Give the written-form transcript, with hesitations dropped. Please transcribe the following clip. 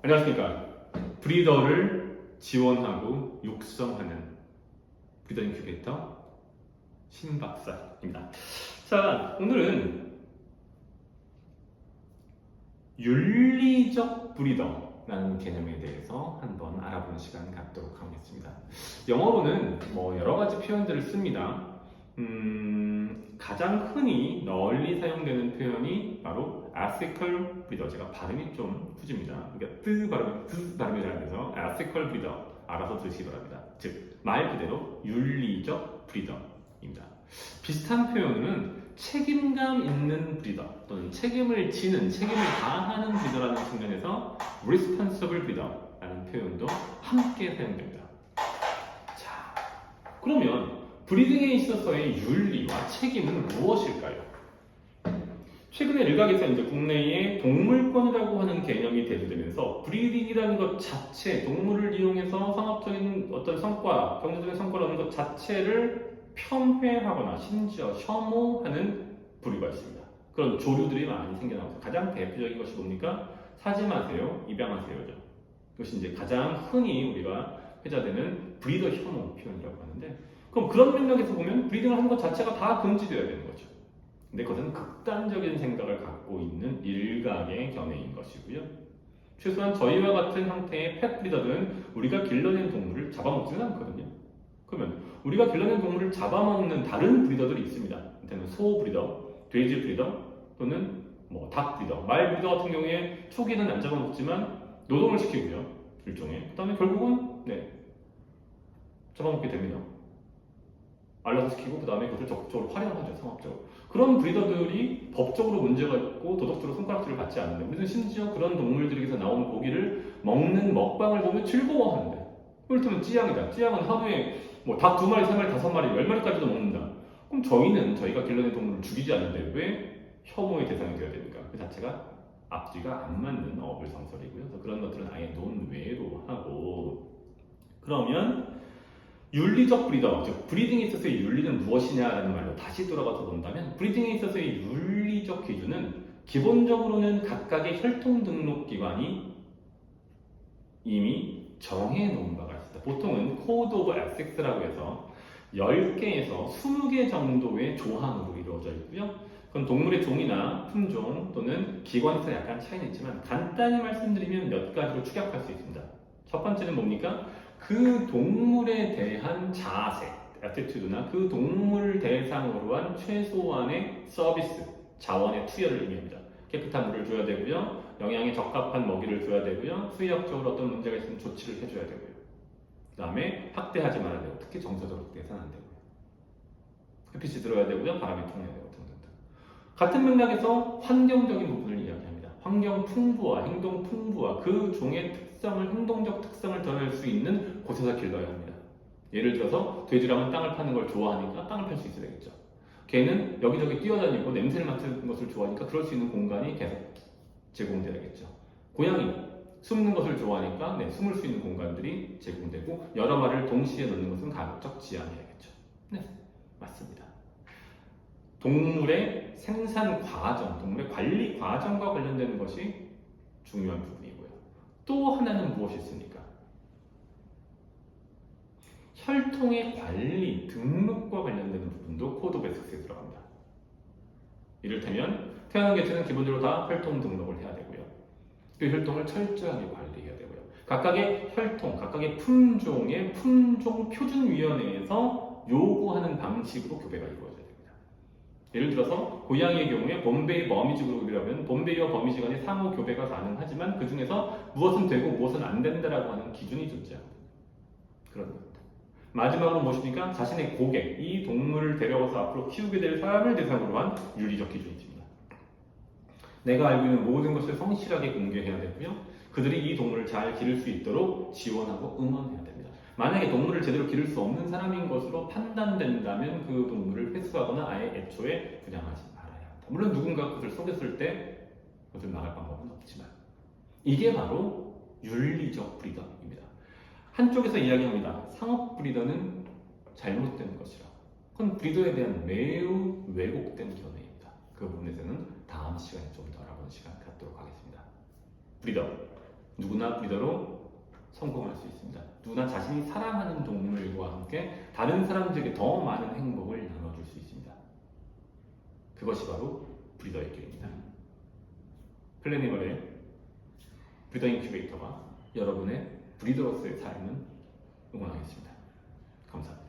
안녕하십니까. 브리더를 지원하고 육성하는 브리더 인큐베이터 신박사입니다. 자, 오늘은 윤리적 브리더라는 개념에 대해서 한번 알아보는 시간 갖도록 하겠습니다. 영어로는 여러 가지 표현들을 씁니다. 가장 흔히 널리 사용되는 표현이 바로 ethical breeder. 제가 발음이 좀 후집니다. 그러니까 발음이 잘 안 돼서 ethical breeder. 알아서 들으시기 바랍니다. 즉, 말 그대로 윤리적 브리더입니다. 비슷한 표현은 책임감 있는 브리더 또는 책임을 지는, 책임을 다하는 브리더라는 측면에서 responsible breeder라는 표현도 함께 사용됩니다. 자, 그러면 브리딩에 있어서의 윤리와 책임은 무엇일까요? 최근에 일각에서 이제 국내에 동물권이라고 하는 개념이 대두되면서 브리딩이라는 것 자체, 동물을 이용해서 상업적인 어떤 성과, 경제적인 성과를 얻는 것 자체를 폄훼하거나 심지어 혐오하는 부류가 있습니다. 그런 조류들이 많이 생겨나면서 가장 대표적인 것이 뭡니까? 사지 마세요, 입양하세요죠. 그것이 이제 가장 흔히 우리가 회자되는 브리더 혐오 표현이라고 하는데, 그럼 그런 맥락에서 보면 브리딩을 하는 것 자체가 다 금지되어야 되는 거죠. 근데 그것은 극단적인 생각을 갖고 있는 일각의 견해인 것이고요. 최소한 저희와 같은 형태의 펫 브리더들은 우리가 길러낸 동물을 잡아먹지는 않거든요. 그러면 우리가 길러낸 동물을 잡아먹는 다른 브리더들이 있습니다. 일단은 소 브리더, 돼지 브리더, 또는 닭 브리더, 말 브리더 같은 경우에 초기는 안 잡아먹지만 노동을 시키고요. 일종의. 그 다음에 결국은 잡아먹게 됩니다. 알려서 시키고 그 다음에 그것을 적극적으로 활용하죠. 상업적으로. 그런 브리더들이 법적으로 문제가 있고 도덕적으로 손가락질을 받지 않는데, 우리는 심지어 그런 동물들에게서 나온 고기를 먹는 먹방을 보면 즐거워하는데, 그렇다면 찌양이다. 찌양은 하루에 닭 2마리, 3마리, 5마리, 10마리까지도 먹는다. 그럼 저희가 길러낸 동물을 죽이지 않는데 왜 혐오의 대상이 되어야 됩니까? 그 자체가 앞뒤가 안 맞는 어불성설이고요. 그래서 그런 것들은 아예 논외로 하고, 그러면 윤리적 브리더, 즉 브리딩에 있어서의 윤리는 무엇이냐라는 말로 다시 돌아가서 본다면, 브리딩에 있어서의 윤리적 기준은 기본적으로는 각각의 혈통 등록 기관이 이미 정해놓은 바가 있습니다. 보통은 코드 오브 에틱스라고 해서 10개에서 20개 정도의 조항으로 이루어져 있고요. 그건 동물의 종이나 품종 또는 기관에서 약간 차이는 있지만 간단히 말씀드리면 몇 가지로 축약할 수 있습니다. 첫 번째는 뭡니까? 그 동물에 대한 자세, 애티튜드나 그 동물 대상으로 한 최소한의 서비스, 자원의 투여를 의미합니다. 깨끗한 물을 줘야 되고요. 영양에 적합한 먹이를 줘야 되고요. 수의학적으로 어떤 문제가 있으면 조치를 해줘야 되고요. 그 다음에 학대하지 말아야 되고, 특히 정서적으로 학대해서는 안 되고요. 햇빛이 들어야 되고요. 바람이 통해야 되고 등등등. 같은 맥락에서 환경적인 부분을 이야기합니다. 환경 풍부와 행동 풍부와 그 종의 특성을, 행동적 특성을 드러낼 수 있는 곳에서 길러야 합니다. 예를 들어서 돼지라면 땅을 파는 걸 좋아하니까 땅을 팔 수 있어야 되겠죠. 개는 여기저기 뛰어다니고 냄새를 맡는 것을 좋아하니까 그럴 수 있는 공간이 계속 제공되야겠죠. 고양이 숨는 것을 좋아하니까 숨을 수 있는 공간들이 제공되고, 여러 마리를 동시에 넣는 것은 가급적 지양해야겠죠. 네, 맞습니다. 동물의 생산 과정, 동물의 관리 과정과 관련되는 것이 중요한 부분이고요. 또 하나는 무엇이 있습니까? 혈통의 관리, 등록과 관련되는 부분도 코드 오브 에틱스에 들어갑니다. 이를테면 태어난 개체는 기본적으로 다 혈통 등록을 해야 되고요. 그 혈통을 철저하게 관리해야 되고요. 각각의 혈통, 각각의 품종의 품종 표준위원회에서 요구하는 방식으로 교배가 이루어져야 됩니다. 예를 들어서 고양이의 경우에 범베이 버미지 그룹이라면 범베이와 버미지 간의 상호 교배가 가능하지만 그 중에서 무엇은 되고 무엇은 안 된다라고 하는 기준이 존재합니다. 그런 겁니다. 마지막으로 무엇입니까? 자신의 고객, 이 동물을 데려가서 앞으로 키우게 될 사람을 대상으로 한 윤리적 기준이 있습니다. 내가 알고 있는 모든 것을 성실하게 공개해야 되고요. 그들이 이 동물을 잘 기를 수 있도록 지원하고 응원해야 됩니다. 만약에 동물을 제대로 기를 수 없는 사람인 것으로 판단된다면 그 동물을 회수하거나 아예 애초에 분양하지 말아야 합니다. 물론 누군가 그것을 속였을 때 그것을 막을 방법은 없지만, 이게 바로 윤리적 브리더입니다. 한쪽에서 이야기합니다. 상업 브리더는 잘못된 것이라. 그건 브리더에 대한 매우 왜곡된 견해입니다. 그 부분에서는 다음 시간에 좀 더 알아보는 시간 갖도록 하겠습니다. 브리더, 누구나 브리더로 성공할 수 있습니다. 누구나 자신이 사랑하는 동물과 함께 다른 사람들에게 더 많은 행복을 나눠줄 수 있습니다. 그것이 바로 브리더의 길입니다. 플래니멀의 브리더 인큐베이터가 여러분의 브리더로서의 삶을 응원하겠습니다. 감사합니다.